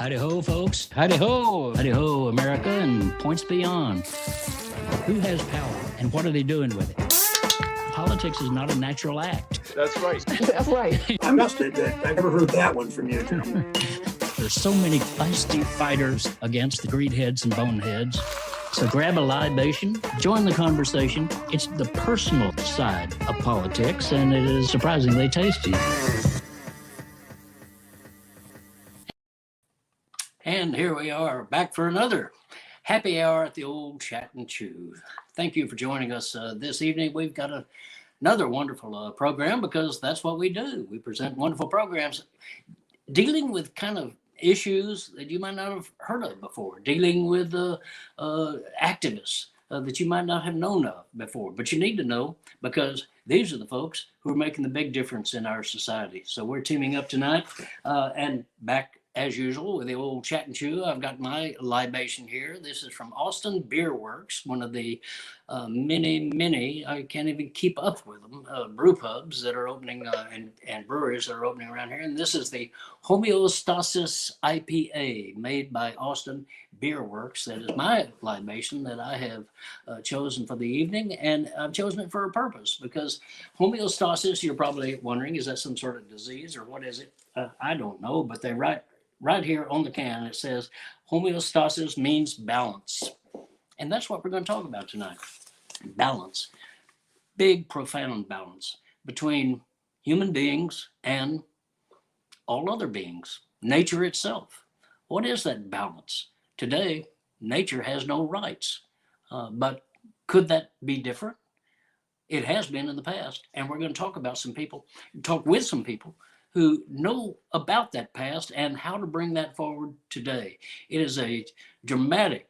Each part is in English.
Howdy ho, folks. Howdy ho. Howdy ho, America and points beyond. Who has power and what are they doing with it? Politics is not a natural act. That's right. That's right. I must admit, I never heard that one from you, gentlemen. There's so many feisty fighters against the greedheads and boneheads. So grab a libation, join the conversation. It's the personal side of politics, and it is surprisingly tasty. And here we are, back for another happy hour at the old Chat and Chew. Thank you for joining us this evening. We've got another wonderful program, because that's what we do. We present wonderful programs dealing with kind of issues that you might not have heard of before, dealing with activists that you might not have known of before, but you need to know, because these are the folks who are making the big difference in our society. So we're teaming up tonight and back as usual with the old Chat and Chew. I've got my libation here. This is from Austin Beer Works, one of the many, I can't even keep up with them, brew pubs that are opening and breweries that are opening around here. And this is the Homeostasis IPA made by Austin Beer Works. That is my libation that I have chosen for the evening. And I've chosen it for a purpose, because homeostasis, you're probably wondering, is that some sort of disease or what is it? I don't know, but they write right here on the can, it says homeostasis means balance. And that's what we're going to talk about tonight. Balance. Big, profound balance between human beings and all other beings. Nature itself. What is that balance? Today, nature has no rights. But could that be different? It has been in the past. And we're going to talk with some people who know about that past and how to bring that forward today. It is a dramatic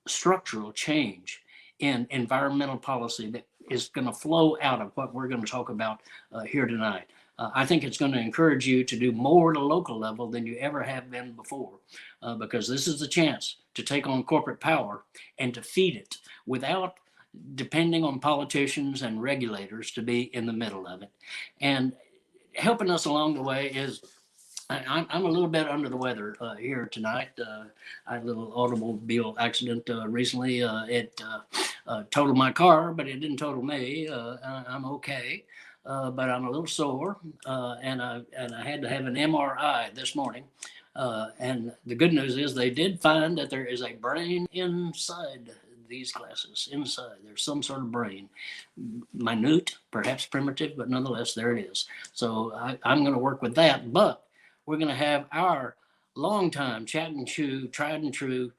structural change in environmental policy that is going to flow out of what we're going to talk about here tonight. I think it's going to encourage you to do more at a local level than you ever have been before, because this is the chance to take on corporate power and to feed it without depending on politicians and regulators to be in the middle of it. And helping us along the way is, I'm a little bit under the weather here tonight. I had a little automobile accident recently. It totaled my car, but it didn't total me. I'm okay, but I'm a little sore, and I had to have an MRI this morning. And the good news is they did find that there is a brain inside these glasses. Inside there's some sort of brain, minute, perhaps primitive, but nonetheless there it is. So I'm going to work with that, but we're going to have our longtime Chat and Chew, tried and true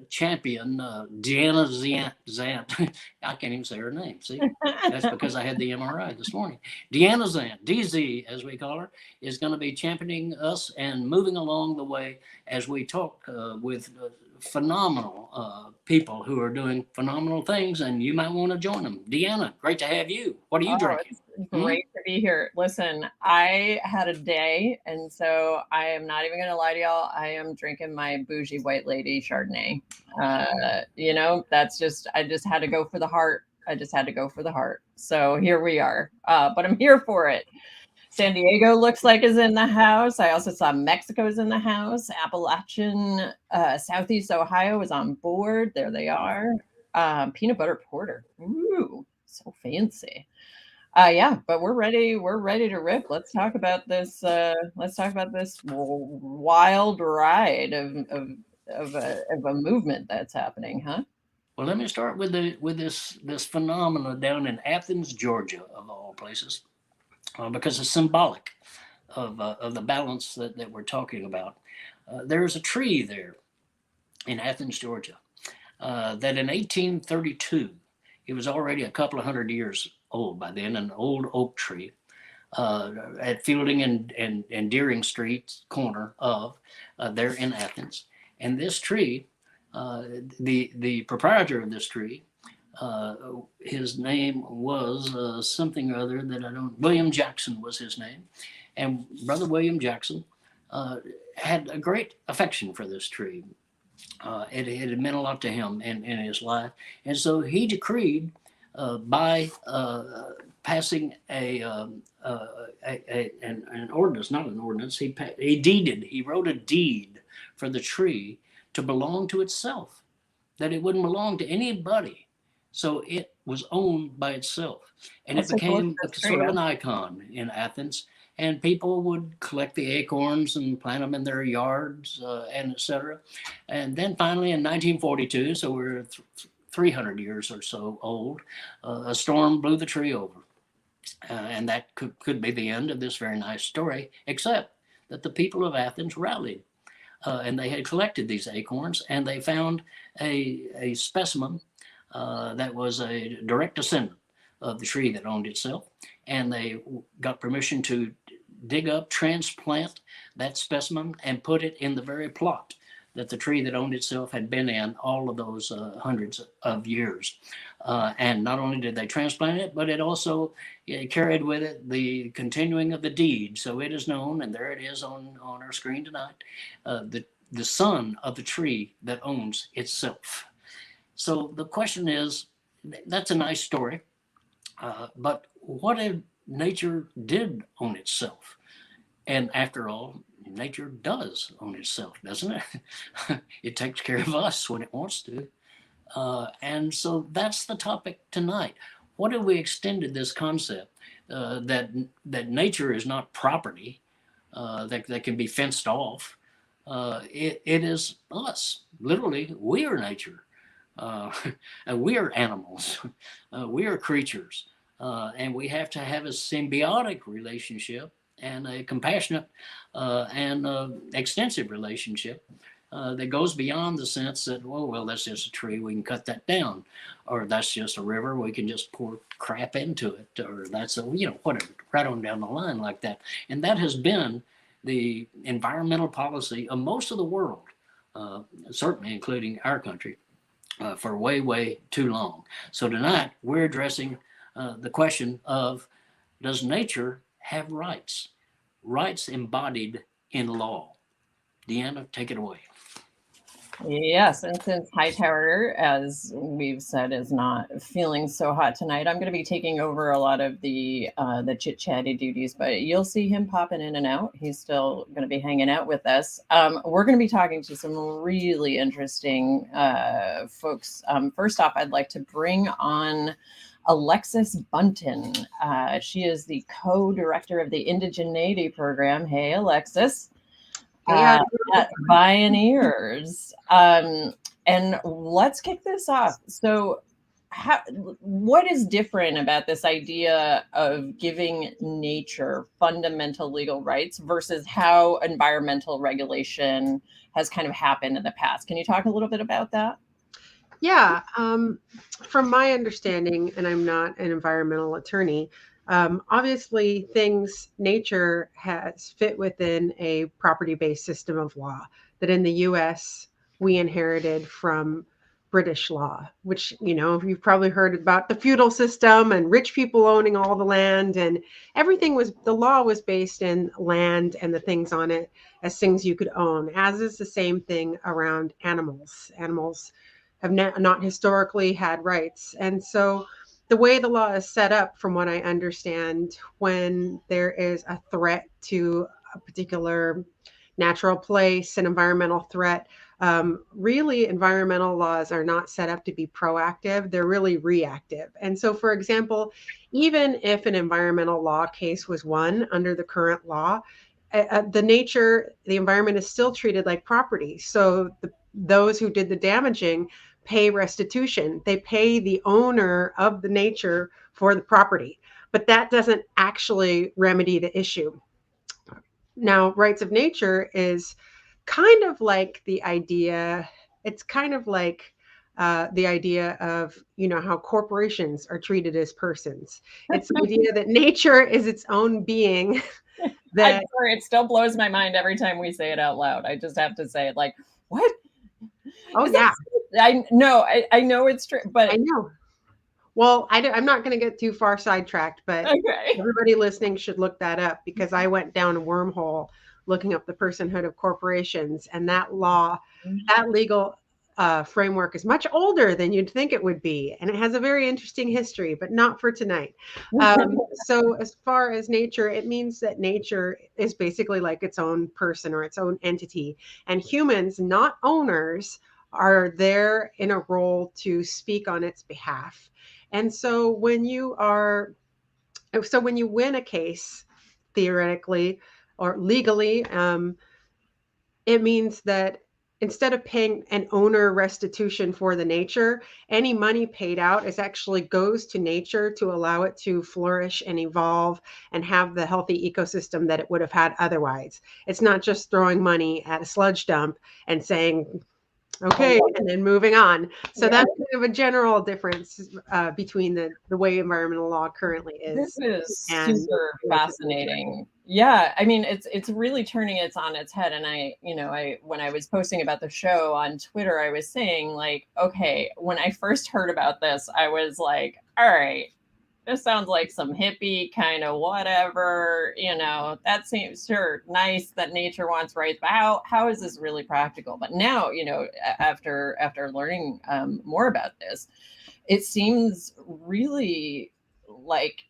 champion, Deanna Zant. I can't even say her name. See, that's because I had the MRI this morning. Deanna Zant, DZ as we call her, is going to be championing us and moving along the way as we talk with phenomenal people who are doing phenomenal things, and you might want to join them. Deanna, great to have you. What are you drinking? It's great to be here. Listen, I had a day, and so I am not even going to lie to y'all. I am drinking my bougie white lady Chardonnay. That's just, I just had to go for the heart. So here we are, but I'm here for it. San Diego looks like is in the house. I also saw Mexico's in the house. Appalachian, Southeast Ohio is on board. There they are. Peanut butter porter. Ooh, so fancy. But we're ready. We're ready to rip. Let's talk about this. Wild ride of a movement that's happening, huh? Well, let me start with this phenomena down in Athens, Georgia, of all places. Because it's symbolic of the balance that we're talking about. There's a tree there in Athens, Georgia, that in 1832, it was already a couple of hundred years old by then, an old oak tree at Fielding and Deering Street corner of there in Athens. And this tree, the proprietor of this tree, his name was something or other that I don't. William Jackson was his name, and Brother William Jackson had a great affection for this tree. It had meant a lot to him in his life, and so he decreed by passing an ordinance, not an ordinance. He wrote a deed for the tree to belong to itself, that it wouldn't belong to anybody. So it was owned by itself. And Let's it take a look became at this sort tree, of an icon in Athens. And people would collect the acorns and plant them in their yards, and et cetera. And then finally in 1942, so we're 300 years or so old, a storm blew the tree over. And that could be the end of this very nice story, except that the people of Athens rallied. And they had collected these acorns, and they found a specimen that was a direct descendant of the tree that owned itself. And they got permission to dig up, transplant that specimen, and put it in the very plot that the tree that owned itself had been in all of those hundreds of years. And not only did they transplant it, but it also carried with it the continuing of the deed. So it is known, and there it is on our screen tonight, the son of the tree that owns itself. So the question is, that's a nice story, but what if nature did own itself? And after all, nature does own itself, doesn't it? It takes care of us when it wants to. And so that's the topic tonight. What if we extended this concept that nature is not property that can be fenced off? It is us. Literally, we are nature. And we are animals. We are creatures. And we have to have a symbiotic relationship and a compassionate and extensive relationship that goes beyond the sense that, well, that's just a tree, we can cut that down, or that's just a river, we can just pour crap into it, or that's whatever, right on down the line like that. And that has been the environmental policy of most of the world, certainly including our country, for way, way too long. So tonight we're addressing the question of, does nature have rights? Rights embodied in law. Deanna, take it away. Yes, and since Hightower, as we've said, is not feeling so hot tonight, I'm going to be taking over a lot of the chit-chatty duties, but you'll see him popping in and out. He's still going to be hanging out with us. We're going to be talking to some really interesting folks. First off, I'd like to bring on Alexis Bunten. She is the co-director of the Indigeneity program. Hey, Alexis. At Bioneers. And let's kick this off. So what is different about this idea of giving nature fundamental legal rights versus how environmental regulation has kind of happened in the past? Can you talk a little bit about that? Yeah, from my understanding, and I'm not an environmental attorney, obviously nature has fit within a property-based system of law that in the US we inherited from British law, which, you've probably heard about the feudal system and rich people owning all the land, and the law was based in land and the things on it as things you could own, as is the same thing around animals. Animals have not historically had rights. And so the way the law is set up, from what I understand, when there is a threat to a particular natural place, an environmental threat, really environmental laws are not set up to be proactive. They're really reactive. And so, for example, even if an environmental law case was won under the current law, the environment is still treated like property. So those who did the damaging pay restitution. They pay the owner of the nature for the property, but that doesn't actually remedy the issue. Now, rights of nature is kind of like the idea, of, how corporations are treated as persons. It's the idea that nature is its own being. I'm sorry, it still blows my mind every time we say it out loud. I just have to say it like, what? Oh, yeah. I know it's true, but I know. Well, I'm not going to get too far sidetracked, but okay. Everybody listening should look that up, because I went down a wormhole looking up the personhood of corporations, and that law, that legal framework is much older than you'd think it would be, and it has a very interesting history, but not for tonight. So as far as nature, it means that nature is basically like its own person or its own entity, and humans, not owners, are there in a role to speak on its behalf. And so when you win a case, theoretically or legally, it means that instead of paying an owner restitution for the nature, any money paid out is actually goes to nature to allow it to flourish and evolve and have the healthy ecosystem that it would have had otherwise. It's not just throwing money at a sludge dump and saying, okay, and then moving on. So that's kind of a general difference between the way environmental law currently is. This is super fascinating. Yeah, I mean, it's really turning it on its head. And I when I was posting about the show on Twitter, I was saying, like, okay, when I first heard about this, I was like, all right, this sounds like some hippie kind of whatever, that seems sure nice that nature wants rights, but how is this really practical? But now, after learning more about this, it seems really like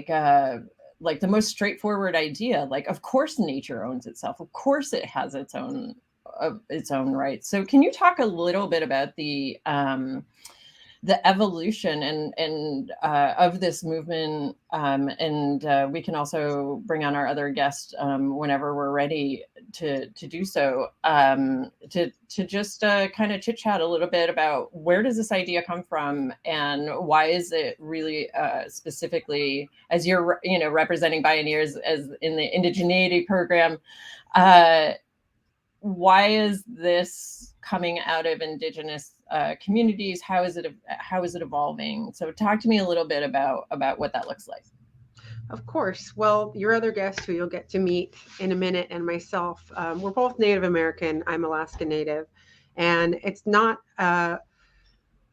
the most straightforward idea. Like, of course nature owns itself, of course it has its own rights. So can you talk a little bit about the evolution and of this movement, and we can also bring on our other guest whenever we're ready to do so, to just kind of chit chat a little bit about where does this idea come from and why is it really specifically, as you're representing Bioneers as in the Indigeneity program, why is this coming out of Indigenous communities? How is it evolving? So talk to me a little bit about what that looks like. Of course. Well, your other guest, who you'll get to meet in a minute, and myself, we're both Native American. I'm Alaska Native, and it's not.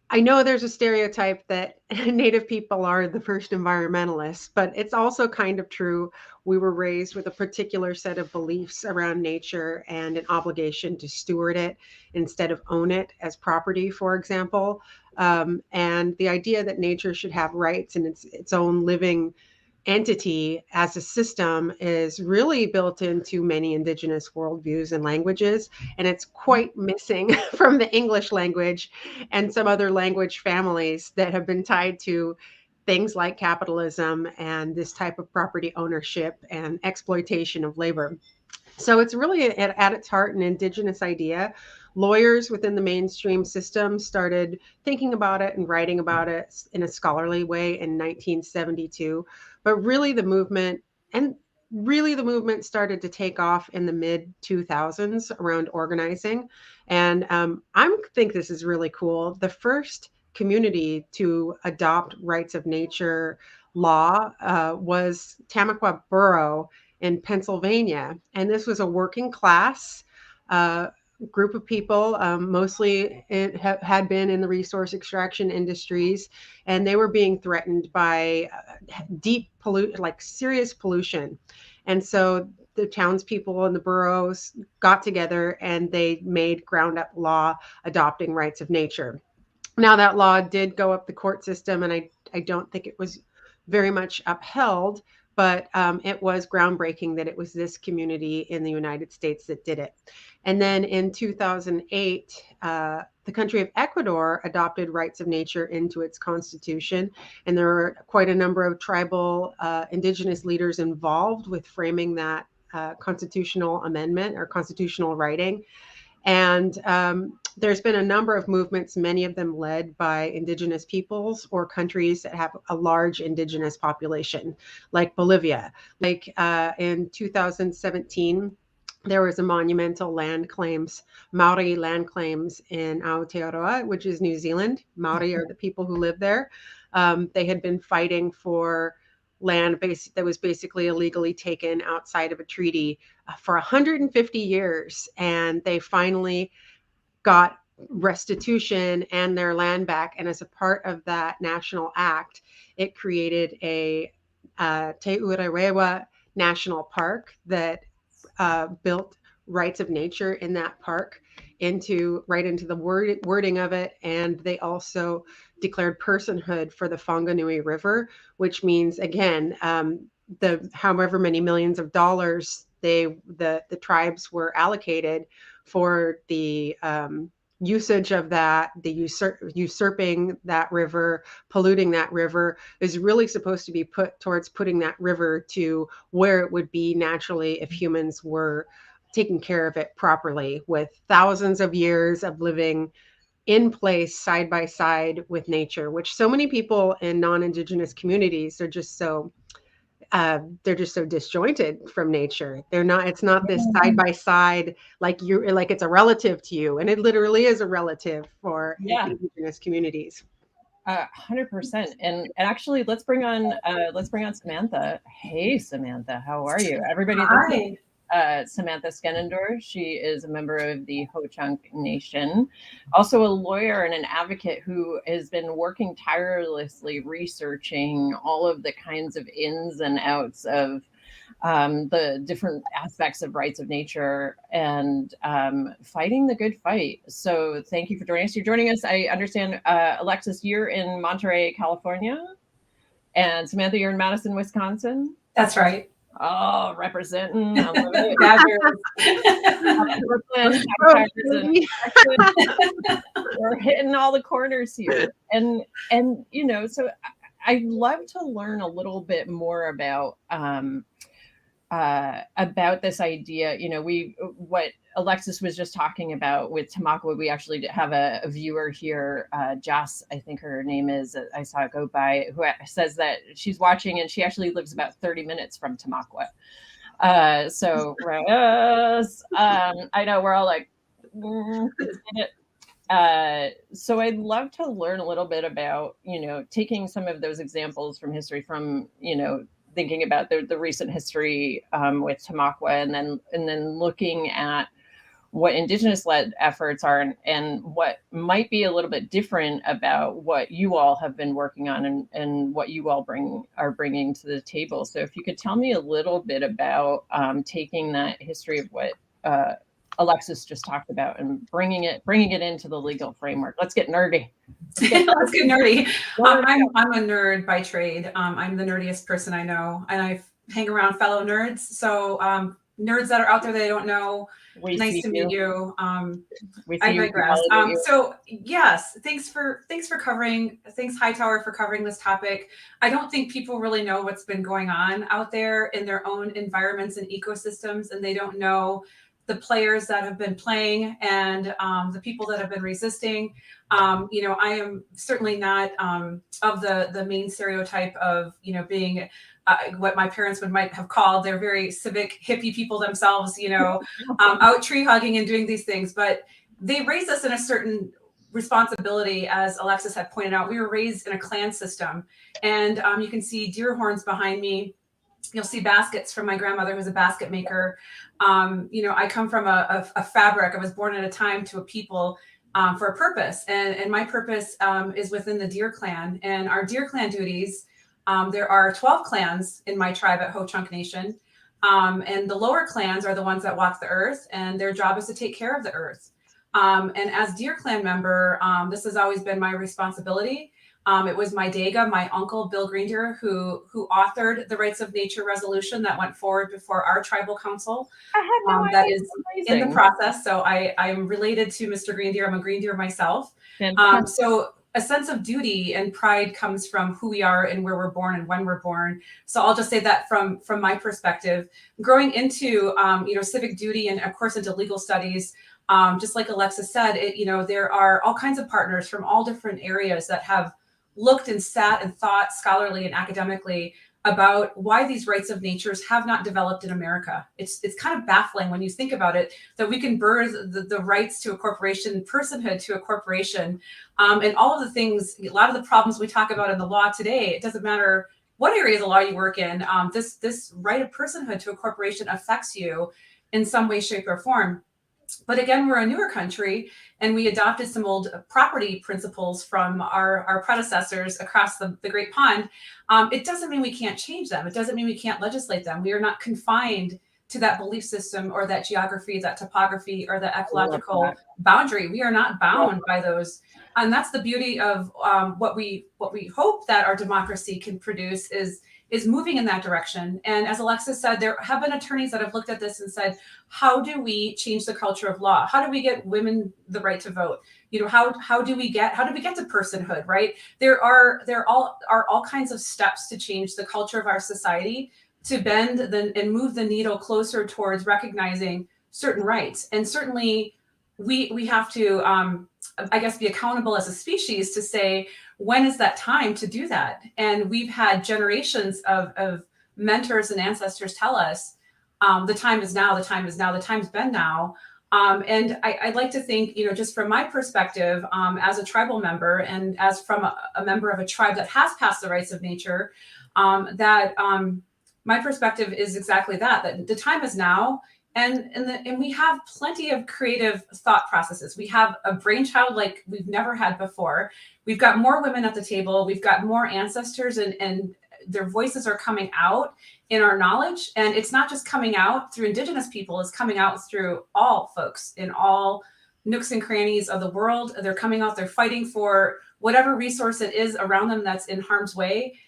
I know there's a stereotype that Native people are the first environmentalists, but it's also kind of true. We were raised with a particular set of beliefs around nature and an obligation to steward it instead of own it as property, for example. And the idea that nature should have rights and its own living entity as a system is really built into many Indigenous worldviews and languages, and it's quite missing from the English language and some other language families that have been tied to things like capitalism and this type of property ownership and exploitation of labor. So it's really at its heart an Indigenous idea. Lawyers within the mainstream system started thinking about it and writing about it in a scholarly way in 1972. But really the movement started to take off in the mid 2000s around organizing. And I think this is really cool. The first community to adopt rights of nature law was Tamaqua Borough in Pennsylvania. And this was a working class group of people, mostly had been in the resource extraction industries, and they were being threatened by serious pollution. And so the townspeople and the boroughs got together and they made ground up law adopting rights of nature. Now that law did go up the court system, and I don't think it was very much upheld, but it was groundbreaking that it was this community in the United States that did it. And then in 2008, the country of Ecuador adopted rights of nature into its constitution. And there were quite a number of tribal indigenous leaders involved with framing that constitutional amendment or constitutional writing. And there's been a number of movements, many of them led by indigenous peoples or countries that have a large indigenous population, like Bolivia. Like in 2017, there was a monumental Maori land claims in Aotearoa, which is New Zealand. Maori are the people who live there. They had been fighting for land that was basically illegally taken outside of a treaty for 150 years. And they finally got restitution and their land back. And as a part of that national act, it created a Te Urarewa National Park that built rights of nature in that park. right into the wording of it. And they also declared personhood for the Whanganui River, which means, again, the however many millions of dollars the tribes were allocated for the usage of that, the usurping that river, polluting that river, is really supposed to be put towards putting that river to where it would be naturally if humans were taking care of it properly, with thousands of years of living in place side by side with nature, which so many people in non-Indigenous communities are just so they're just so disjointed from nature. They're not, it's not this side by side, like it's a relative to you. And it literally is a relative for Indigenous communities. 100%. And actually, let's bring on Samantha. Hey, Samantha, how are you? Everybody, Hi. Samantha Skenandore. She is a member of the Ho-Chunk Nation, also a lawyer and an advocate who has been working tirelessly researching all of the kinds of ins and outs of the different aspects of rights of nature and fighting the good fight. So thank you for joining us. You're joining us, I understand, Alexis, you're in Monterey, California, and Samantha, you're in Madison, Wisconsin. That's right. Oh, representing. I love it. Brooklyn, we're hitting all the corners here. And you know, so I'd love to learn a little bit more about this idea. You know, what Alexis was just talking about with Tamaqua. We actually have a viewer here, Joss, I think her name is, I saw it go by, who says that she's watching and she actually lives about 30 minutes from Tamaqua. So I know we're all like, so I'd love to learn a little bit about, you know, taking some of those examples from history, from, you know, thinking about the recent history with Tamaqua, and then looking at what Indigenous-led efforts are, and what might be a little bit different about what you all have been working on, and what you all are bringing to the table. So if you could tell me a little bit about taking that history of what Alexis just talked about and bringing it into the legal framework. Let's get nerdy. Let's get nerdy. I'm a nerd by trade. I'm the nerdiest person I know, and I hang around fellow nerds. So nerds that are out there that I don't know, nice to meet you. I digress. So yes, thanks covering. Thanks Hightower for covering this topic. I don't think people really know what's been going on out there in their own environments and ecosystems, and they don't know the players that have been playing and the people that have been resisting. You know, I am certainly not of the main stereotype of, you know, being what my parents might have called, they're very civic hippie people themselves, you know, out tree hugging and doing these things. But they raised us in a certain responsibility, as Alexis had pointed out. We were raised in a clan system, and you can see deer horns behind me. You'll see baskets from my grandmother, who's a basket maker. You know, I come from a fabric. I was born at a time to a people for a purpose. And my purpose is within the Deer Clan. And our Deer Clan duties, there are 12 clans in my tribe at Ho-Chunk Nation. And the lower clans are the ones that walk the earth, and their job is to take care of the earth. And as Deer Clan member, this has always been my responsibility. It was my Dega, my uncle, Bill Greendeer, who authored the Rights of Nature resolution that went forward before our tribal council. That is in the process. So I'm related to Mr. Greendeer. I'm a Greendeer myself. So a sense of duty and pride comes from who we are and where we're born and when we're born. So I'll just say that from my perspective, growing into you know, civic duty and of course into legal studies. Just like Alexis said, you know, there are all kinds of partners from all different areas that have looked and sat and thought scholarly and academically about why these rights of natures have not developed in America. It's kind of baffling when you think about it, that we can birth the rights to a corporation, personhood to a corporation, and all of the things, a lot of the problems we talk about in the law today. It doesn't matter what area of the law you work in. This right of personhood to a corporation affects you in some way, shape, or form. But again, we're a newer country, and we adopted some old property principles from our predecessors across the Great Pond. It doesn't mean we can't change them. It doesn't mean we can't legislate them. We are not confined to that belief system or that geography, that topography, or the ecological boundary. We are not bound by those. And that's the beauty of what we hope that our democracy can produce is moving in that direction. And as Alexis said, there have been attorneys that have looked at this and said, how do we change the culture of law? How do we get women the right to vote? You know, how do we get to personhood, right? There are all kinds of steps to change the culture of our society, to bend and move the needle closer towards recognizing certain rights. And certainly we have to, I guess, be accountable as a species to say, when is that time to do that? And we've had generations of mentors and ancestors tell us, the time is now, the time is now, the time's been now. And I'd like to think, you know, just from my perspective, as a tribal member and as from a member of a tribe that has passed the rights of nature, my perspective is exactly that the time is now. And we have plenty of creative thought processes. We have a brainchild like we've never had before. We've got more women at the table. We've got more ancestors, and their voices are coming out in our knowledge. And it's not just coming out through Indigenous people, it's coming out through all folks in all nooks and crannies of the world. They're coming out, they're fighting for whatever resource it is around them that's in harm's way.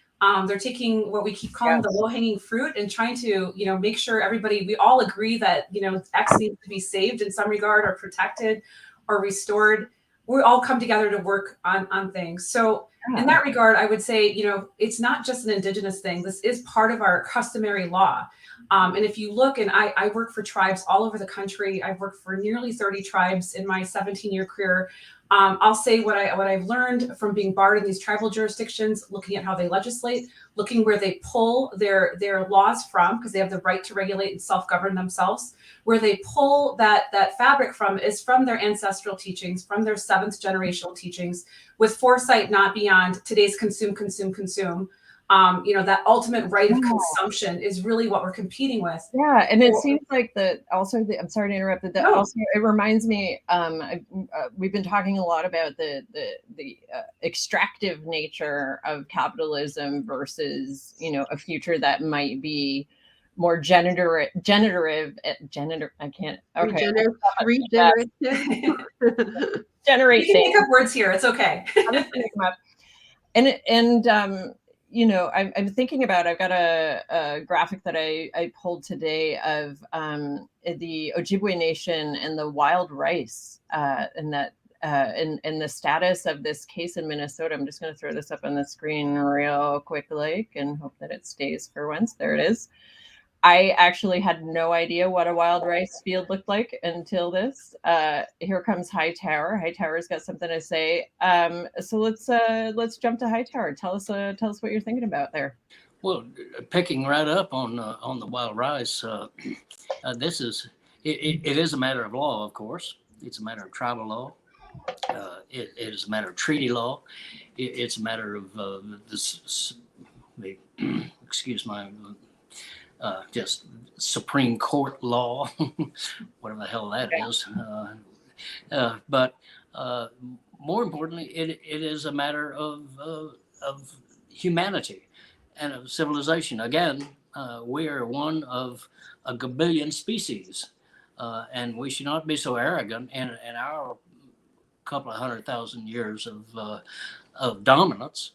They're taking what we keep calling the low-hanging fruit and trying to, you know, make sure we all agree that, you know, X needs to be saved in some regard or protected or restored. We all come together to work on things. So in that regard, I would say, you know, it's not just an Indigenous thing. This is part of our customary law. And if you look, and I work for tribes all over the country. I've worked for nearly 30 tribes in my 17-year career. I'll say what I've learned from being barred in these tribal jurisdictions, looking at how they legislate, looking where they pull their laws from, because they have the right to regulate and self-govern themselves. Where they pull that fabric from is from their ancestral teachings, from their 7th generational teachings, with foresight not beyond today's consume. You know, that ultimate right of consumption is really what we're competing with. Yeah, and it seems like I'm sorry to interrupt, but also it reminds me, we've been talking a lot about the extractive nature of capitalism versus, you know, a future that might be more generative. I can't. Okay. Regenerative. Generate. You can make up words here. It's okay. I'm just gonna make them up. And you know, I'm thinking about, I've got a graphic that I pulled today of the Ojibwe Nation and the wild rice, and the status of this case in Minnesota. I'm just going to throw this up on the screen real quickly and hope that it stays for once. There it is. I actually had no idea what a wild rice field looked like until this. Here comes Hightower. Hightower's got something to say. So let's jump to Hightower. Tell us what you're thinking about there. Well, picking right up on the wild rice, this is it is a matter of law, of course. It's a matter of tribal law. It is a matter of treaty law. It's a matter of excuse my. Just Supreme Court law, whatever the hell that is. But more importantly, it is a matter of humanity and of civilization. Again, we are one of a gabillion species, and we should not be so arrogant in our couple of 100,000 years of dominance.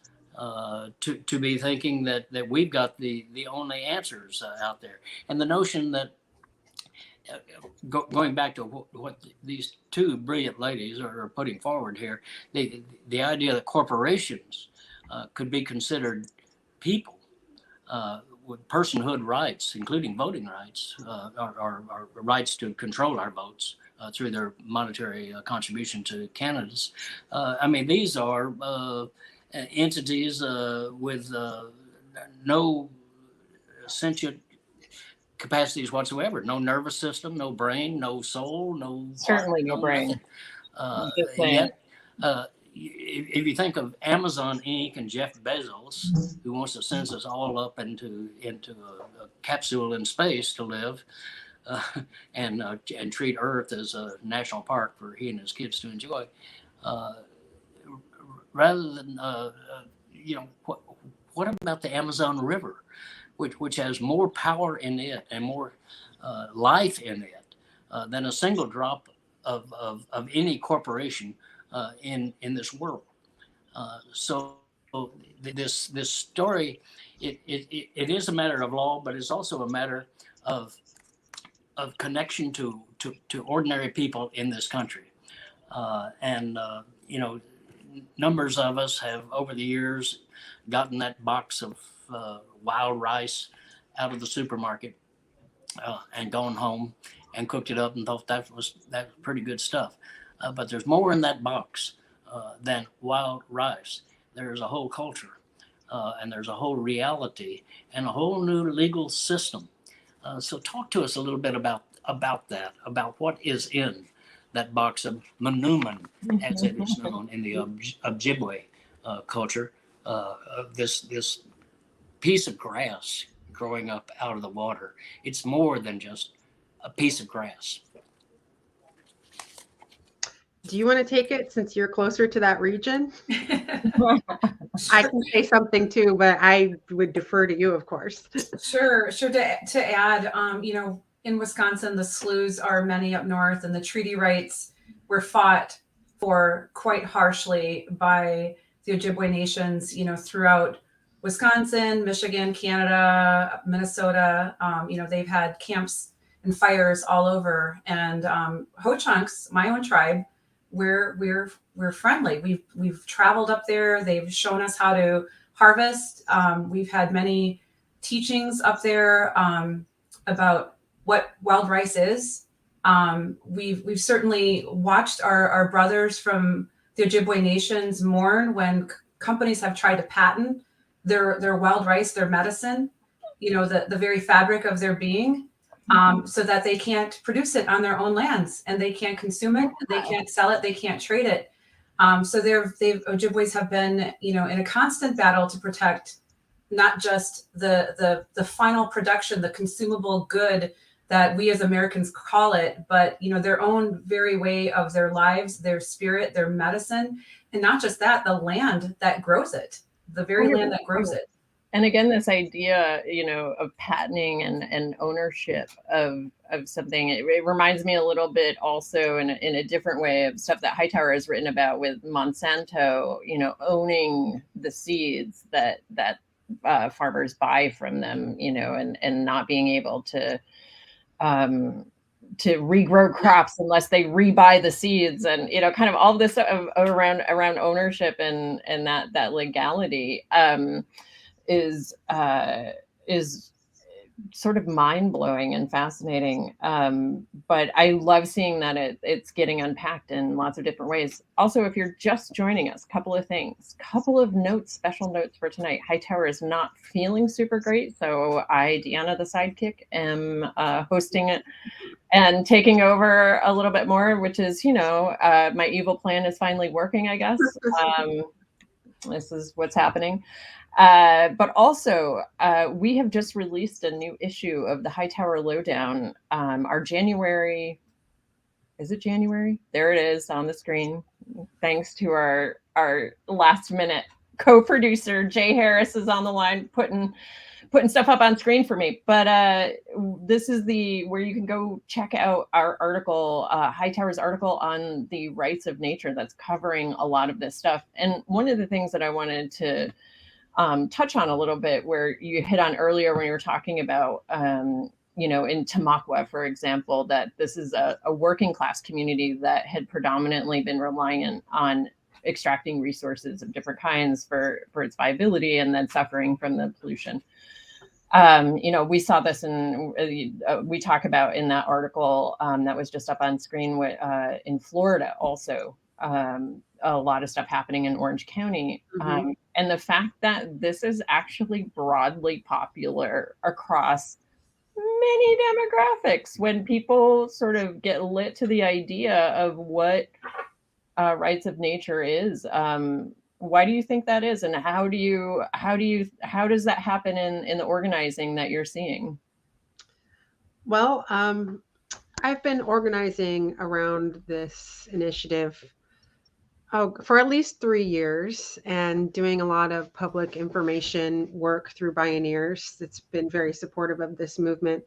To be thinking that we've got the only answers out there, and the notion that going back to what these two brilliant ladies are putting forward here, the idea that corporations could be considered people with personhood rights, including voting rights, or rights to control our votes through their monetary contribution to Canada's. I mean, these are entities with no sentient capacities whatsoever, no nervous system, no brain, no soul, certainly no brain. Yet, if you think of Amazon Inc. and Jeff Bezos, who wants to send us all up into a capsule in space to live, and treat Earth as a national park for he and his kids to enjoy. Rather than, you know, what about the Amazon River, which has more power in it and more life in it than a single drop of any corporation in this world. So this story, it is a matter of law, but it's also a matter of connection to ordinary people in this country. And you know, numbers of us have over the years gotten that box of wild rice out of the supermarket and gone home and cooked it up and thought that was pretty good stuff. But there's more in that box than wild rice. There's a whole culture and there's a whole reality and a whole new legal system. So talk to us a little bit about that, about what is in that box of manuman, as it is known in the Ojibwe culture, this piece of grass growing up out of the water. It's more than just a piece of grass. Do you want to take it since you're closer to that region? I can say something too, but I would defer to you, of course. Sure. To add, you know, in Wisconsin, the sloughs are many up north, and the treaty rights were fought for quite harshly by the Ojibwe nations, you know, throughout Wisconsin, Michigan, Canada, Minnesota. You know, they've had camps and fires all over. And Ho-Chunks, my own tribe, we're friendly. We've traveled up there. They've shown us how to harvest. We've had many teachings up there about what wild rice is. We've certainly watched our brothers from the Ojibwe nations mourn when companies have tried to patent their wild rice, their medicine, you know, the very fabric of their being, so that they can't produce it on their own lands, and they can't consume it, they can't sell it, they can't trade it. So Ojibwes have been, you know, in a constant battle to protect not just the final production, the consumable good that we as Americans call it, but, you know, their own very way of their lives, their spirit, their medicine, and not just that, the land that grows it, the very land that grows it. And again, this idea, you know, of patenting and ownership of something, it reminds me a little bit also in a different way of stuff that Hightower has written about with Monsanto, you know, owning the seeds that farmers buy from them, you know, and not being able to regrow crops unless they rebuy the seeds, and, you know, kind of all this around ownership and that legality is sort of mind-blowing and fascinating. But I love seeing that it's getting unpacked in lots of different ways. Also, if you're just joining us, couple of notes, special notes for tonight. Hightower is not feeling super great, so I, Deanna the sidekick, am hosting it and taking over a little bit more, which is, you know, my evil plan is finally working, I guess. This is what's happening. But also, we have just released a new issue of the Hightower Lowdown. Our January, is it January? There it is on the screen. Thanks to our last minute co-producer, Jay Harris, is on the line putting stuff up on screen for me. But this is where you can go check out our article, Hightower's article on the rights of nature, that's covering a lot of this stuff. And one of the things that I wanted to touch on a little bit, where you hit on earlier when you were talking about, you know, in Tamaqua, for example, that this is a working class community that had predominantly been reliant on extracting resources of different kinds for its viability, and then suffering from the pollution. You know, we saw this we talk about in that article that was just up on screen in Florida also. A lot of stuff happening in Orange County. Mm-hmm. And the fact that this is actually broadly popular across many demographics, when people sort of get lit to the idea of what rights of nature is. Why do you think that is? And how does that happen in the organizing that you're seeing? Well, I've been organizing around this initiative for at least 3 years, and doing a lot of public information work through Bioneers. It's been very supportive of this movement.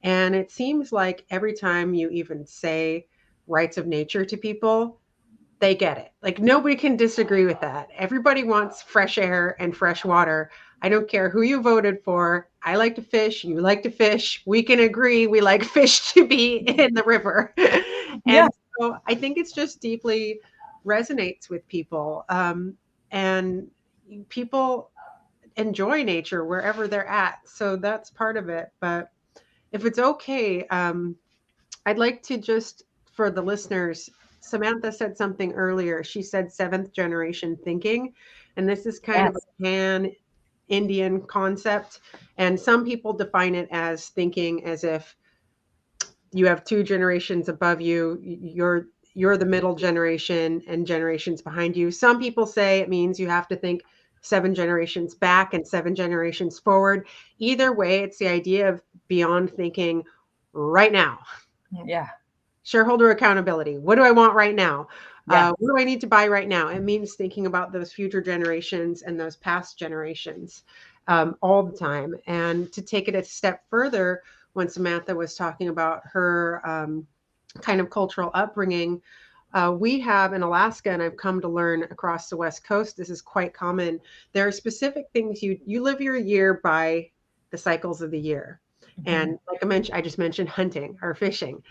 And it seems like every time you even say rights of nature to people, they get it. Like nobody can disagree with that. Everybody wants fresh air and fresh water. I don't care who you voted for. I like to fish. You like to fish. We can agree we like fish to be in the river. And so I think it's just deeply resonates with people. And people enjoy nature wherever they're at. So that's part of it. But if it's okay, I'd like to just, for the listeners, Samantha said something earlier. She said seventh generation thinking. And this is kind of a pan-Indian concept. And some people define it as thinking as if you have two generations above you, you're the middle generation and generations behind you. Some people say it means you have to think 7 generations back and 7 generations forward. Either way, it's the idea of beyond thinking right now. Yeah. Shareholder accountability. What do I want right now? Yeah. What do I need to buy right now? It means thinking about those future generations and those past generations all the time. And to take it a step further, when Samantha was talking about her kind of cultural upbringing, we have in Alaska, and I've come to learn across the West Coast, this is quite common. There are specific things you live your year by the cycles of the year. And like I just mentioned hunting or fishing.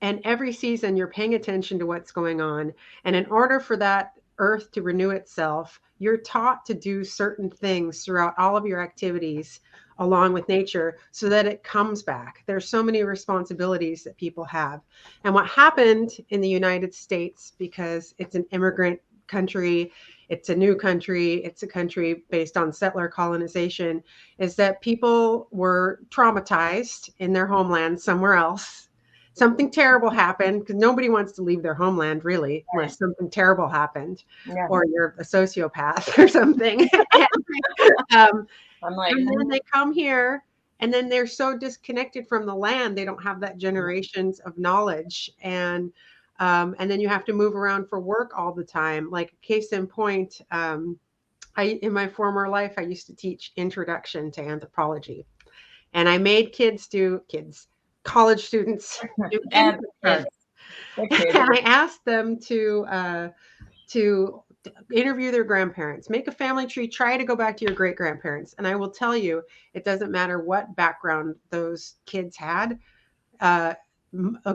And every season you're paying attention to what's going on. And in order for that earth to renew itself, you're taught to do certain things throughout all of your activities along with nature so that it comes back. There's so many responsibilities that people have. And what happened in the United States, because it's an immigrant country, it's a new country, it's a country based on settler colonization, is that people were traumatized in their homeland somewhere else. Something terrible happened, because nobody wants to leave their homeland, really, unless something terrible happened, or you're a sociopath or something. I'm like, and then they come here, and then they're so disconnected from the land, they don't have that generations of knowledge. And then you have to move around for work all the time. Like case in point, in my former life, I used to teach introduction to anthropology, and I made college students do and I asked them to interview their grandparents, make a family tree, try to go back to your great grandparents. And I will tell you, it doesn't matter what background those kids had. A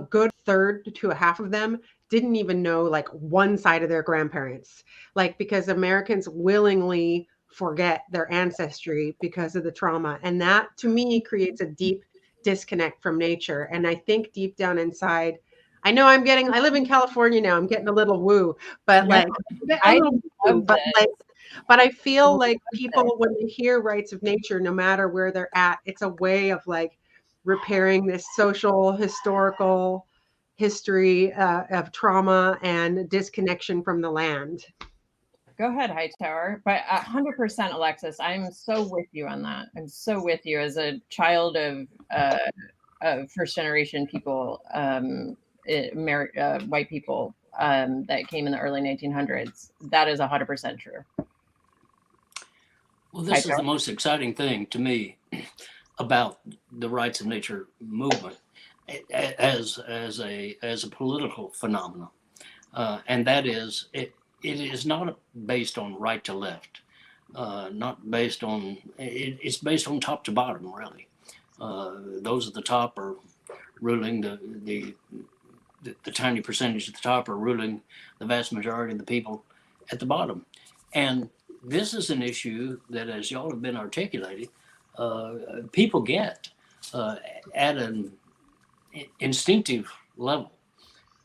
good third to a half of them didn't even know like one side of their grandparents, like because Americans willingly forget their ancestry because of the trauma. And that to me creates a deep disconnect from nature. And I think deep down inside, I know I live in California now, I'm getting a little woo, but but I feel like people, when they hear rights of nature, no matter where they're at, it's a way of like repairing this social, historical history of trauma and disconnection from the land. Go ahead, Hightower. But 100%, Alexis, I'm so with you on that. I'm so with you as a child of first generation people, white people that came in the early 1900s. That is 100% true. Well, this is the most exciting thing to me about the rights of nature movement as a political phenomenon, and that is it is not based on right to left, not based on it's based on top to bottom, really. Those at the top are ruling the tiny percentage at the top are ruling the vast majority of the people at the bottom. And this is an issue that, as y'all have been articulating, people get at an instinctive level,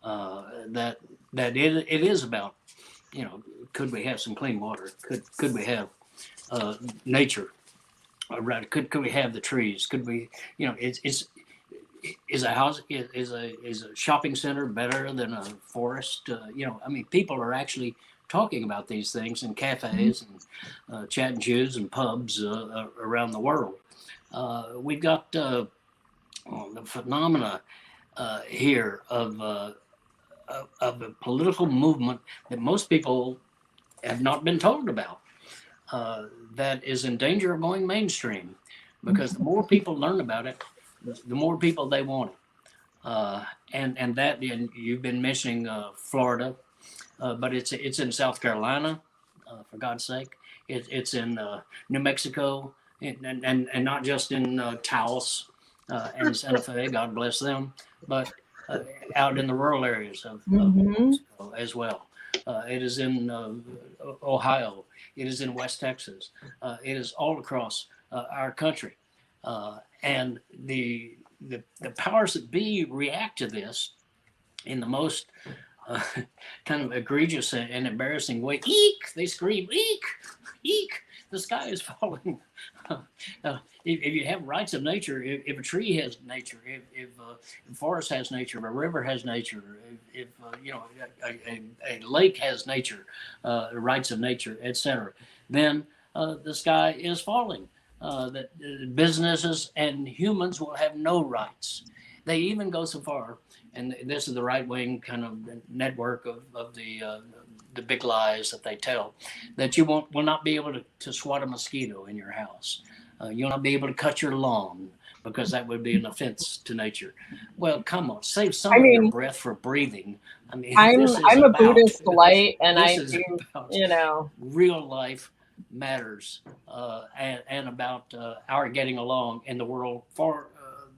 that it is about, could we have some clean water? Could we have nature? Right? Could we have the trees? Could we? Is a shopping center better than a forest? People are actually talking about these things in cafes and chat and chews and pubs around the world. We've got the phenomena here of a political movement that most people have not been told about, that is in danger of going mainstream. because the more people learn about it, the more people they want it. And you've been mentioning Florida, but it's in South Carolina, for God's sake. It's in New Mexico, and not just in Taos and Santa Fe, God bless them, but out in the rural areas of Mexico as well. It is in Ohio. It is in West Texas. It is all across our country. And the powers that be react to this in the most kind of egregious and embarrassing way. Eek! They scream, eek! Eek! The sky is falling. If you have rights of nature, if a tree has nature, if a forest has nature, if a river has nature, if a lake has nature, rights of nature, etc., then the sky is falling. That businesses and humans will have no rights. They even go so far, and this is the right-wing kind of network of the big lies that they tell, that you will not be able to swat a mosquito in your house. You'll not be able to cut your lawn because that would be an offense to nature. Well, come on, save some of your breath for breathing. I mean, I'm a Buddhist light, and I do, real life matters and about our getting along in the world for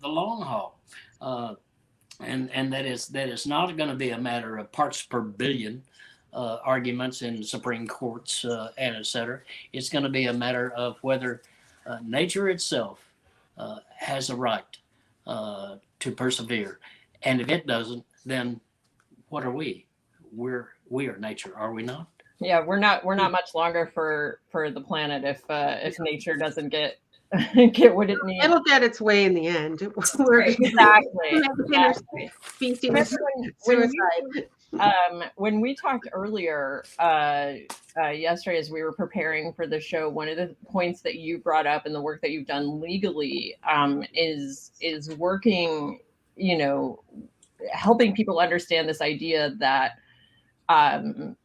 the long haul. And that is not going to be a matter of parts per billion arguments in Supreme Courts and et cetera. It's going to be a matter of whether nature itself has a right to persevere. And if it doesn't, then what are we? We are nature, are we not? Yeah, we're not much longer for the planet if nature doesn't get what it needs. It'll get its way in the end. Exactly. Species suicide. When we talked earlier yesterday as we were preparing for the show, one of the points that you brought up in the work that you've done legally is working, helping people understand this idea that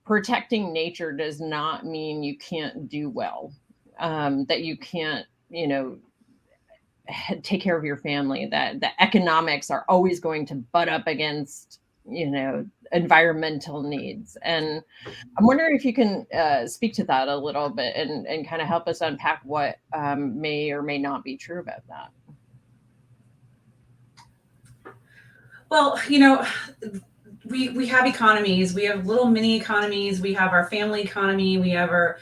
protecting nature does not mean you can't do well, that you can't, take care of your family, that the economics are always going to butt up against, environmental needs. And I'm wondering if you can speak to that a little bit and kind of help us unpack what may or may not be true about that. Well, we have economies. We have little mini economies. We have our family economy. We have our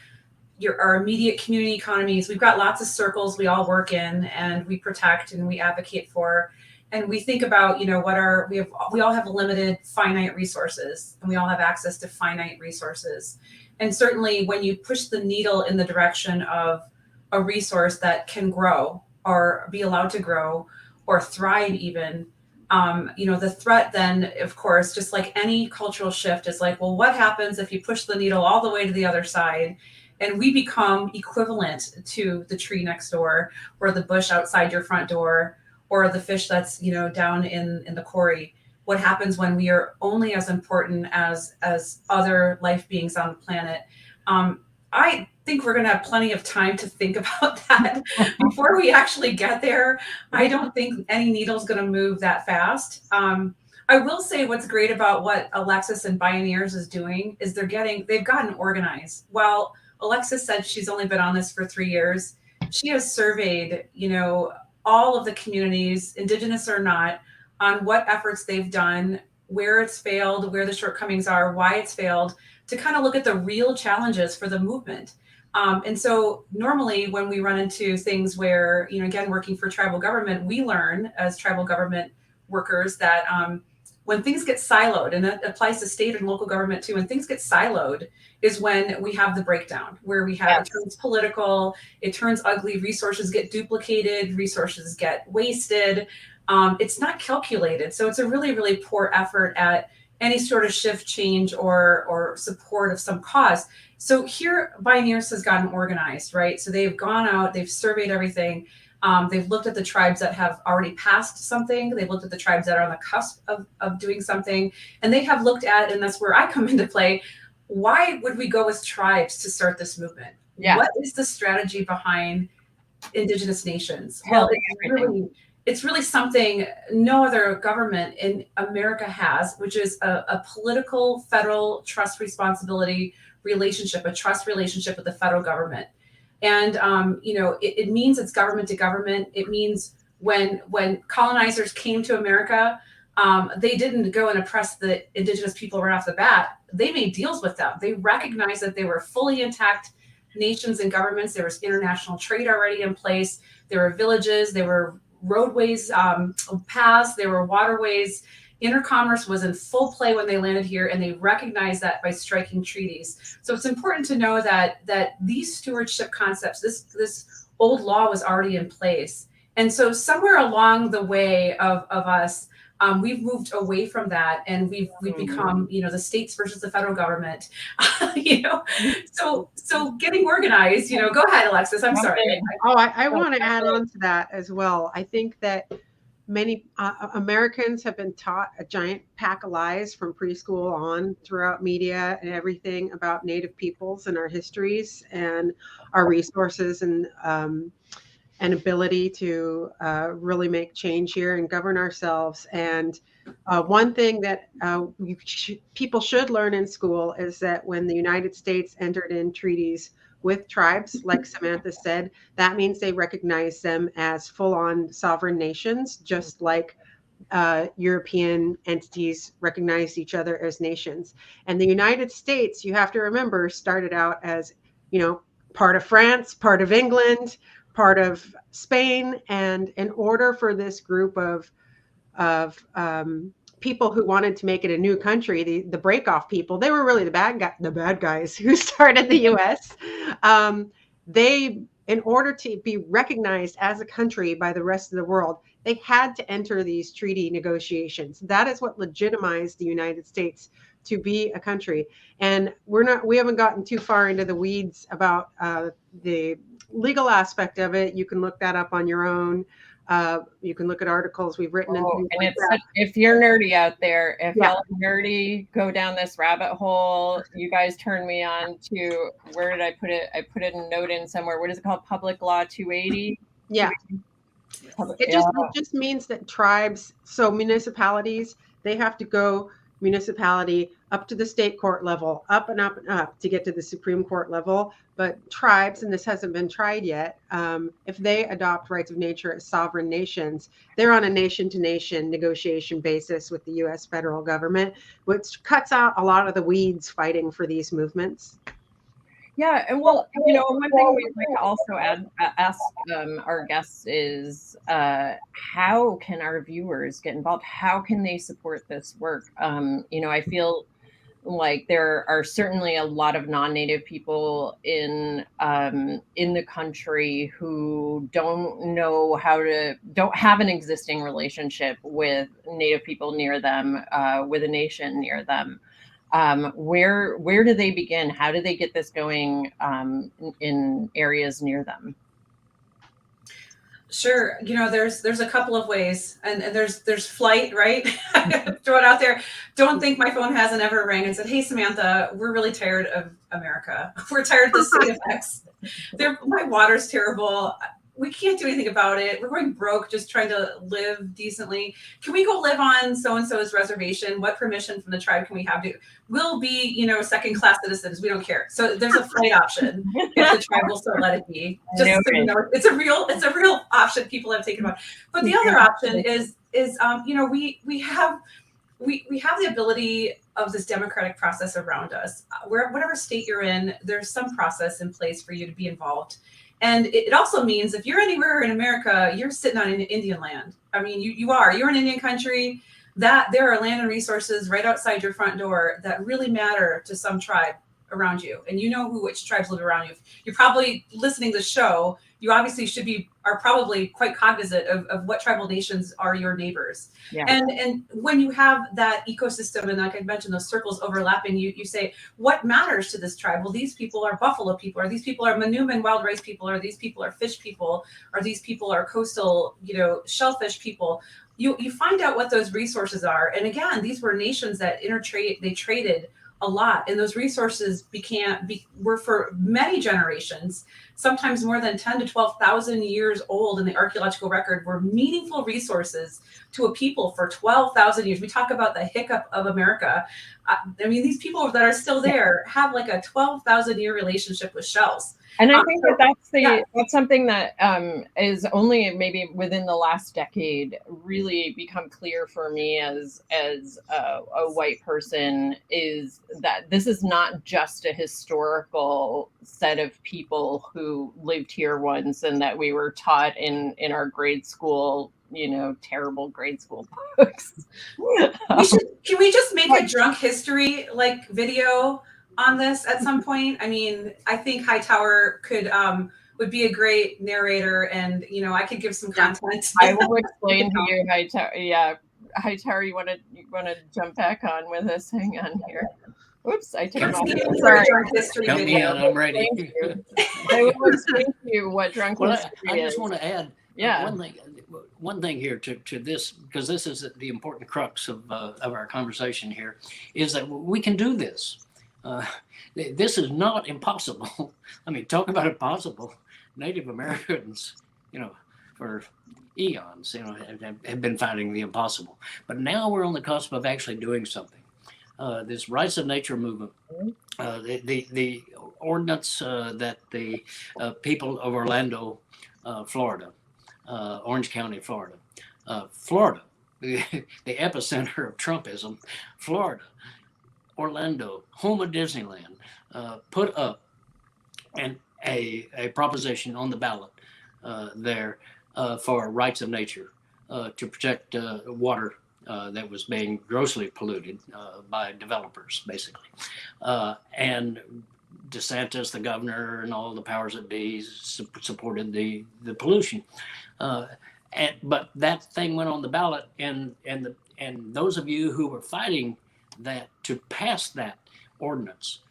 immediate community economies. We've got lots of circles we all work in, and we protect and we advocate for. And we think about, we all have limited finite resources, and we all have access to finite resources. And certainly when you push the needle in the direction of a resource that can grow or be allowed to grow or thrive even, the threat then, of course, just like any cultural shift, is like, well, what happens if you push the needle all the way to the other side and we become equivalent to the tree next door or the bush outside your front door or the fish that's, down in the quarry? What happens when we are only as important as other life beings on the planet? I think we're going to have plenty of time to think about that before we actually get there. I don't think any needle's going to move that fast. I will say what's great about what Alexis and Bioneers is doing is they've gotten organized. While Alexis said she's only been on this for 3 years, she has surveyed, all of the communities, Indigenous or not, on what efforts they've done, where it's failed, where the shortcomings are, why it's failed, to kind of look at the real challenges for the movement. And so normally when we run into things where, again, working for tribal government, we learn as tribal government workers that when things get siloed, and that applies to state and local government too, when things get siloed is when we have the breakdown, where we have, it turns political, it turns ugly, resources get duplicated, resources get wasted. It's not calculated. So it's a really, really poor effort at any sort of shift, change, or support of some cause. So here, Bioneers has gotten organized, right? So they've gone out, they've surveyed everything. They've looked at the tribes that have already passed something. They've looked at the tribes that are on the cusp of doing something. And they have looked at, and that's where I come into play, why would we go with tribes to start this movement? Yeah. What is the strategy behind indigenous nations. Well, it's really something no other government in America has, which is a political federal trust responsibility relationship, a trust relationship with the federal government. And, it means it's government to government. It means when colonizers came to America, they didn't go and oppress the indigenous people right off the bat. They made deals with them. They recognized that they were fully intact nations and governments. There was international trade already in place. There were villages, there were roadways, paths, there were waterways. Intercommerce was in full play when they landed here, and they recognized that by striking treaties. So it's important to know that these stewardship concepts, this old law was already in place. And so somewhere along the way of us, we've moved away from that, and we've become, the states versus the federal government. So getting organized. Go ahead, Alexis. I'm sorry. I want to add on to that as well. I think that many Americans have been taught a giant pack of lies from preschool on throughout media and everything about Native peoples and our histories and our resources and ability to really make change here and govern ourselves. And one thing that people should learn in school is that when the United States entered in treaties with tribes, like Samantha said, that means they recognize them as full-on sovereign nations, just like European entities recognized each other as nations. And the United States, you have to remember, started out as, part of France, part of England, part of Spain. And in order for this group of people who wanted to make it a new country, the break-off people, they were really the bad guys who started the U.S. They, in order to be recognized as a country by the rest of the world, they had to enter these treaty negotiations. That is what legitimized the United States to be a country. And we haven't gotten too far into the weeds about the legal aspect of it. You can look that up on your own. You can look at articles we've written. If you're nerdy out there, if y'all are nerdy, go down this rabbit hole. You guys turn me on to, where did I put it? I put a note in somewhere. What is it called? Public Law 280? Yeah. It just means that tribes, so municipalities, they have to go municipality up to the state court level, up and up and up to get to the Supreme Court level. But tribes, and this hasn't been tried yet, if they adopt rights of nature as sovereign nations, they're on a nation-to-nation negotiation basis with the U.S. federal government, which cuts out a lot of the weeds fighting for these movements. Yeah, and one thing we'd like to also ask our guests is, how can our viewers get involved? How can they support this work? I feel like there are certainly a lot of non-Native people in the country who don't have an existing relationship with Native people near them, with a nation near them. Where do they begin? How do they get this going in areas near them? Sure. There's a couple of ways, and there's flight, right? Throw it out there. Don't think my phone hasn't ever rang and said, "Hey, Samantha, we're really tired of America. We're tired of the state effects. My water's terrible. We can't do anything about it. We're going broke just trying to live decently. Can we go live on so-and-so's reservation? What permission from the tribe can we have to? We'll be, second-class citizens. We don't care." So there's a flight option if the tribe will still let it be. Just so you know, it's a real option people have taken about. But the other option is we have the ability of this democratic process around us. Whatever state you're in, there's some process in place for you to be involved. And it also means if you're anywhere in America, you're sitting on Indian land. I mean, you're an Indian country, that there are land and resources right outside your front door that really matter to some tribe around you. And which tribes live around you. If you're probably listening to the show, you obviously are probably quite cognizant of what tribal nations are your neighbors. Yeah. And when you have that ecosystem, and like I mentioned, those circles overlapping, you say, what matters to this tribe? Well, these people are buffalo people, or these people are Manuman wild rice people, or these people are fish people, or these people are coastal, shellfish people. You find out what those resources are. And again, these were nations that they traded a lot, and those resources were for many generations, sometimes more than 10 to 12,000 years old in the archaeological record, were meaningful resources to a people for 12,000 years. We talk about the hiccup of America. I mean, these people that are still there have like a 12,000 year relationship with shells. And I think that's something that is only maybe within the last decade really become clear for me as a white person, is that this is not just a historical set of people who lived here once and that we were taught in our grade school, terrible grade school books. Can we just make a drunk history like video on this at some point? I mean, I think Hightower would be a great narrator, and I could give some content. I will explain to you, Hightower. Yeah, Hightower, you want to jump back on with us? Hang on here. Oops, I took it off. Sorry. Drunk history Come video. in, I'm ready. I will explain to you what drunk history is. I just want to add one thing here to this, because this is the important crux of our conversation here, is that we can do this. This is not impossible. I mean, talk about impossible. Native Americans, for eons, have been finding the impossible. But now we're on the cusp of actually doing something. This rights of nature movement, the ordinance that the people of Orlando, Florida, Orange County, Florida, the epicenter of Trumpism, Florida, Orlando, home of Disneyland, put up a proposition on the ballot there for rights of nature to protect water that was being grossly polluted by developers, basically. And DeSantis, the governor, and all the powers that be supported the pollution. But that thing went on the ballot, and those of you who were fighting that to pass that ordinance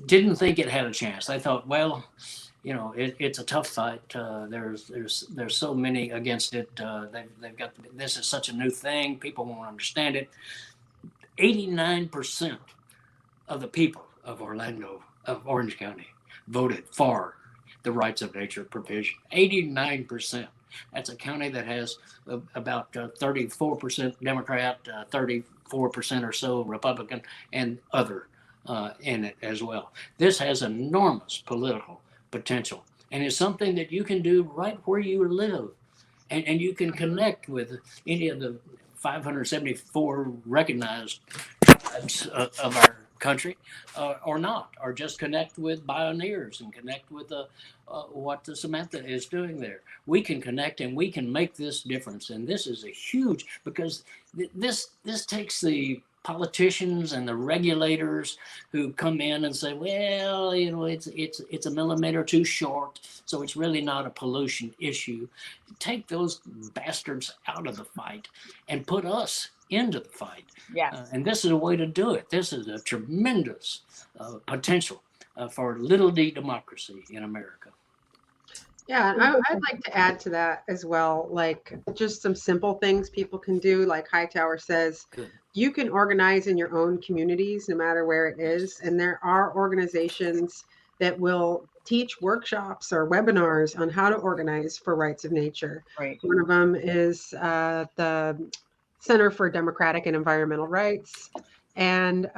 didn't think it had a chance. They thought, well, it's a tough fight. There's so many against it. They've got, this is such a new thing. People won't understand it. 89% of the people of Orange County, voted for the rights of nature provision. 89%. That's a county that has about 34% Democrat, 34% or so Republican, and other in it as well. This has enormous political potential, and it's something that you can do right where you live, and you can connect with any of the 574 recognized tribes of our country, or not, or just connect with Bioneers and connect with what the Samantha is doing there. We can connect and we can make this difference, and this is a huge, because this takes the politicians and the regulators who come in and say, well, it's a millimeter too short, so it's really not a pollution issue. Take those bastards out of the fight and put us into the fight. Yes. And this is a way to do it. This is a tremendous potential for little d democracy in America. Yeah, and I'd like to add to that as well, like just some simple things people can do. Like Hightower says, Good. You can organize in your own communities, no matter where it is. And there are organizations that will teach workshops or webinars on how to organize for rights of nature. Right. One of them is the Center for Democratic and Environmental Rights. And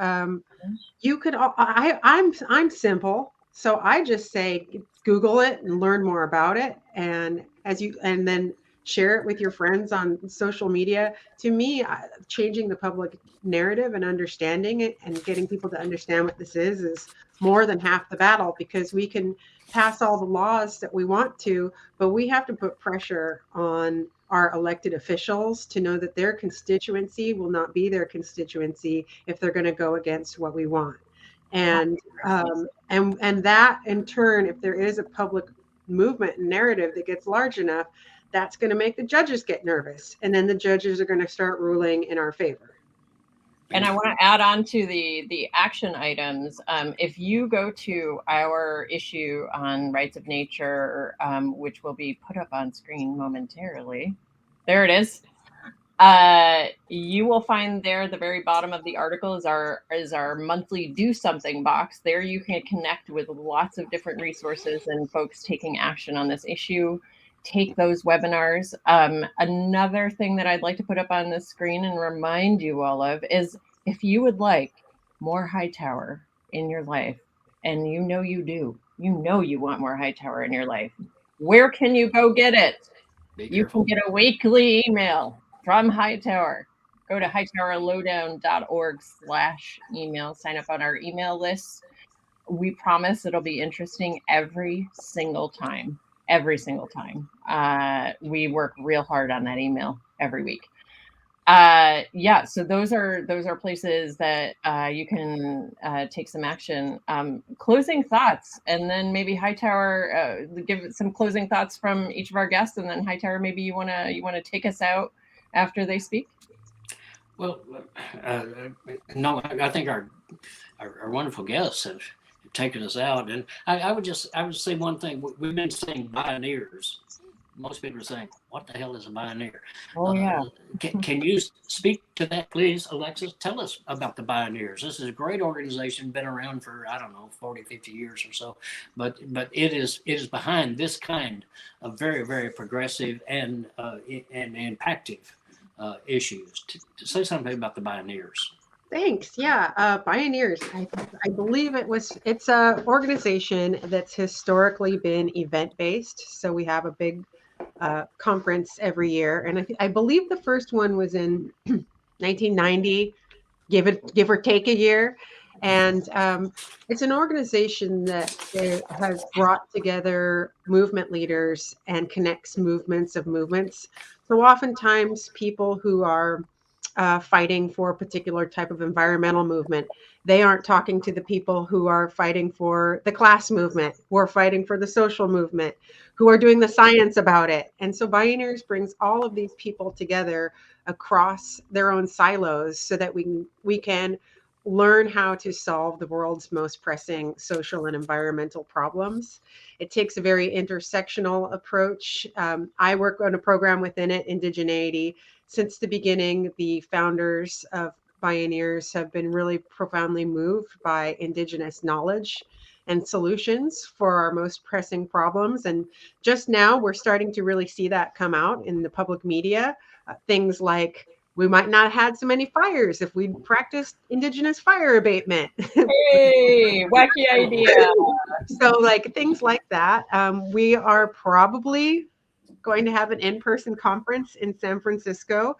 you could, I'm simple. So I just say, Google it and learn more about it. And then share it with your friends on social media. To me, changing the public narrative and understanding it and getting people to understand what this is more than half the battle, because we can pass all the laws that we want to, but we have to put pressure on our elected officials to know that their constituency will not be their constituency if they're going to go against what we want. And that in turn, if there is a public movement and narrative that gets large enough, that's going to make the judges get nervous, and then the judges are going to start ruling in our favor. And I want to add on to the action items. If you go to our issue on rights of nature, which will be put up on screen momentarily, there it is. You will find there at the very bottom of the article is our monthly do something box. There you can connect with lots of different resources and folks taking action on this issue. Take those webinars. Another thing that I'd like to put up on the screen and remind you all of is if you would like more Hightower in your life, and you know you do, you know you want more Hightower in your life, where can you go get it? You can get a weekly email from Hightower. Go to hightowerlowdown.org/email. Sign up on our email list. We promise it'll be interesting every single time. Every single time. We work real hard on that email every week. Yeah, so those are places that you can take some action. Closing thoughts, and then maybe Hightower give some closing thoughts from each of our guests, and then Hightower, maybe you wanna take us out after they speak. Well, no, I think our wonderful guests have taken us out, and I would say one thing. We've been saying Bioneers. Most people are saying, "What the hell is a Bioneer?" Oh yeah. Can you speak to that, please, Alexis? Tell us about the Bioneers. This is a great organization, been around for, I don't know, 40, 50 years or so, but it is behind this kind of very, very progressive and impactive issues. To say something about the Bioneers. Thanks. Yeah, Bioneers. I believe it's a organization that's historically been event based. So we have a big conference every year, and I believe the first one was in 1990, give or take a year. And it's an organization that has brought together movement leaders and connects movements of movements. So oftentimes people who are fighting for a particular type of environmental movement, they aren't talking to the people who are fighting for the class movement, who are fighting for the social movement, who are doing the science about it. And so Bioneers brings all of these people together across their own silos so that we can learn how to solve the world's most pressing social and environmental problems. It takes a very intersectional approach. I work on a program within it, Indigeneity. Since the beginning, the founders of Bioneers have been really profoundly moved by Indigenous knowledge and solutions for our most pressing problems. And just now, we're starting to really see that come out in the public media. Things like, we might not have had so many fires if we'd practiced Indigenous fire abatement. Hey, wacky idea. So like things like that. We are probably going to have an in-person conference in San Francisco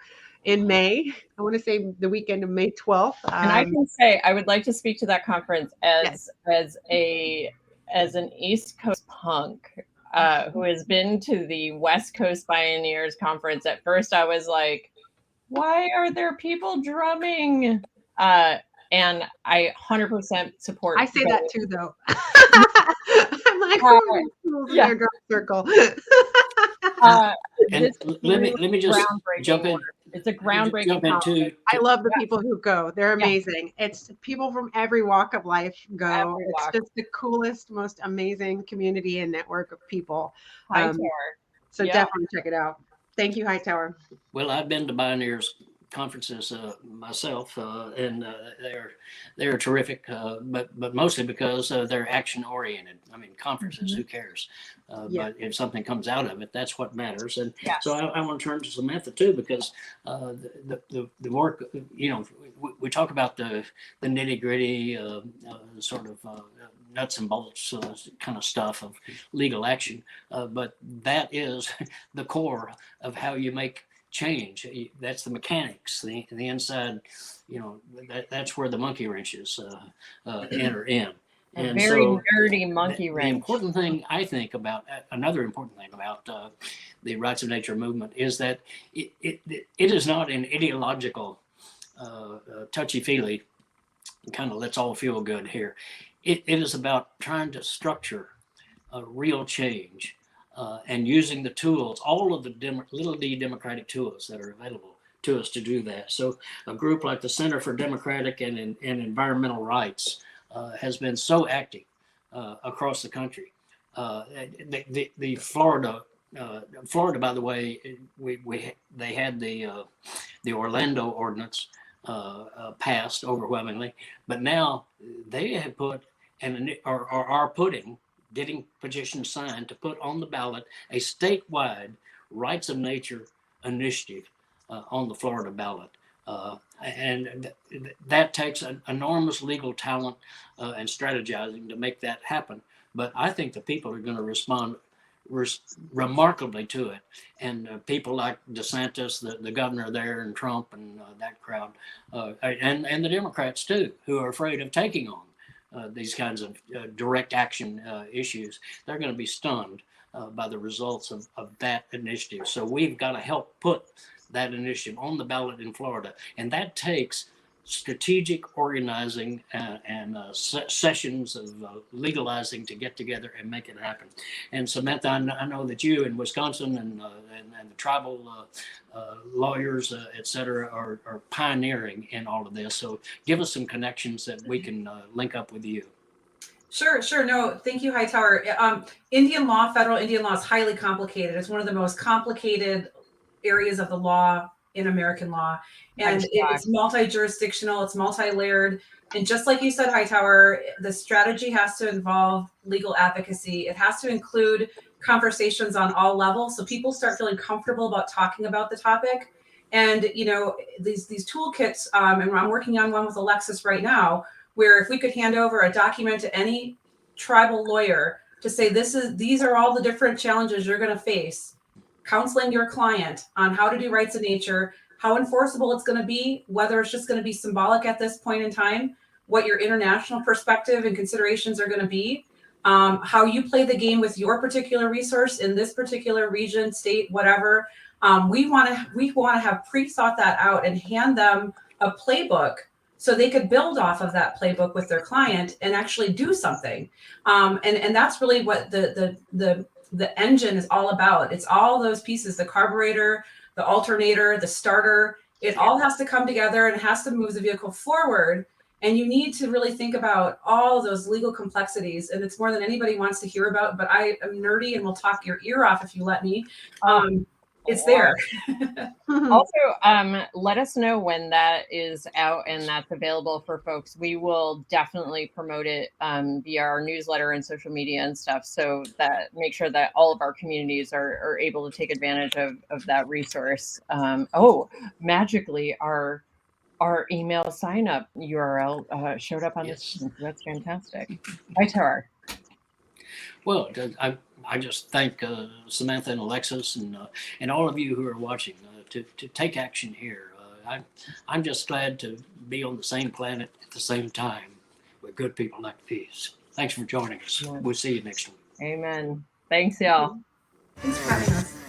in May. I want to say the weekend of May 12th. And I can say I would like to speak to that conference as an East Coast punk who has been to the West Coast Bioneers conference. At first I was like, why are there people drumming? And I 100% support. I say that too, though. I'm like, yeah, drum circle. And let me just jump in. It's a groundbreaking. I love the people who go. They're amazing. Yeah. It's people from every walk of life go. It's just the coolest, most amazing community and network of people. So definitely check it out. Thank you, Hightower. Well, I've been to Bioneers conferences myself, and they're terrific, but mostly because they're action oriented. I mean, conferences, who cares? But if something comes out of it, that's what matters. And so I want to turn to Samantha too, because the work, we talk about the nitty gritty sort of nuts and bolts kind of stuff of legal action, but that is the core of how you make change. That's the mechanics, the inside, that's where the monkey wrenches enter in. And very nerdy monkey wrench. The important thing I think about, another important thing about the rights of nature movement is that it is not an ideological touchy-feely kind of let's all feel good here. It is about trying to structure a real change and using the tools, all of the little d democratic tools that are available to us to do that. So a group like the Center for Democratic and Environmental Rights has been so active across the country. The Florida Florida, by the way, they had the Orlando ordinance passed overwhelmingly, but now they have put or are getting petitions signed to put on the ballot a statewide rights of nature initiative on the Florida ballot. And that takes an enormous legal talent and strategizing to make that happen. But I think the people are going to respond remarkably to it. And people like DeSantis, the governor there, and Trump and that crowd, and the Democrats too, who are afraid of taking on these kinds of direct action issues, they're going to be stunned by the results of that initiative. So we've got to help put that initiative on the ballot in Florida. And that takes strategic organizing and sessions of legalizing to get together and make it happen. And Samantha, I know that you in Wisconsin and the tribal lawyers, et cetera, are pioneering in all of this. So give us some connections that we can link up with you. Sure. No, thank you, Hightower. Indian law, federal Indian law, is highly complicated. It's one of the most complicated areas of the law in American law. And it's multi-jurisdictional, it's multi-layered. And just like you said, Hightower, the strategy has to involve legal advocacy. It has to include conversations on all levels, so people start feeling comfortable about talking about the topic. And, you know, these toolkits, and I'm working on one with Alexis right now, where if we could hand over a document to any tribal lawyer to say, these are all the different challenges you're going to face, counseling your client on how to do rights of nature, how enforceable it's going to be, whether it's just going to be symbolic at this point in time, what your international perspective and considerations are going to be, how you play the game with your particular resource in this particular region, state, whatever. We want to have pre-thought that out and hand them a playbook so they could build off of that playbook with their client and actually do something. And that's really what the engine is all about. It's all those pieces: the carburetor, the alternator, the starter. It all has to come together and has to move the vehicle forward. And you need to really think about all those legal complexities. And it's more than anybody wants to hear about, but I am nerdy and will talk your ear off if you let me. It's there. Also, let us know when that is out and that's available for folks. We will definitely promote it via our newsletter and social media and stuff, so that make sure that all of our communities are able to take advantage of that resource. Magically, our email sign up URL showed up on this. That's fantastic. Hightower. Well, I just thank Samantha and Alexis and all of you who are watching to take action here. I'm just glad to be on the same planet at the same time with good people like these. Thanks for joining us. We'll see you next week. Amen. Thanks, y'all. Thanks for having us.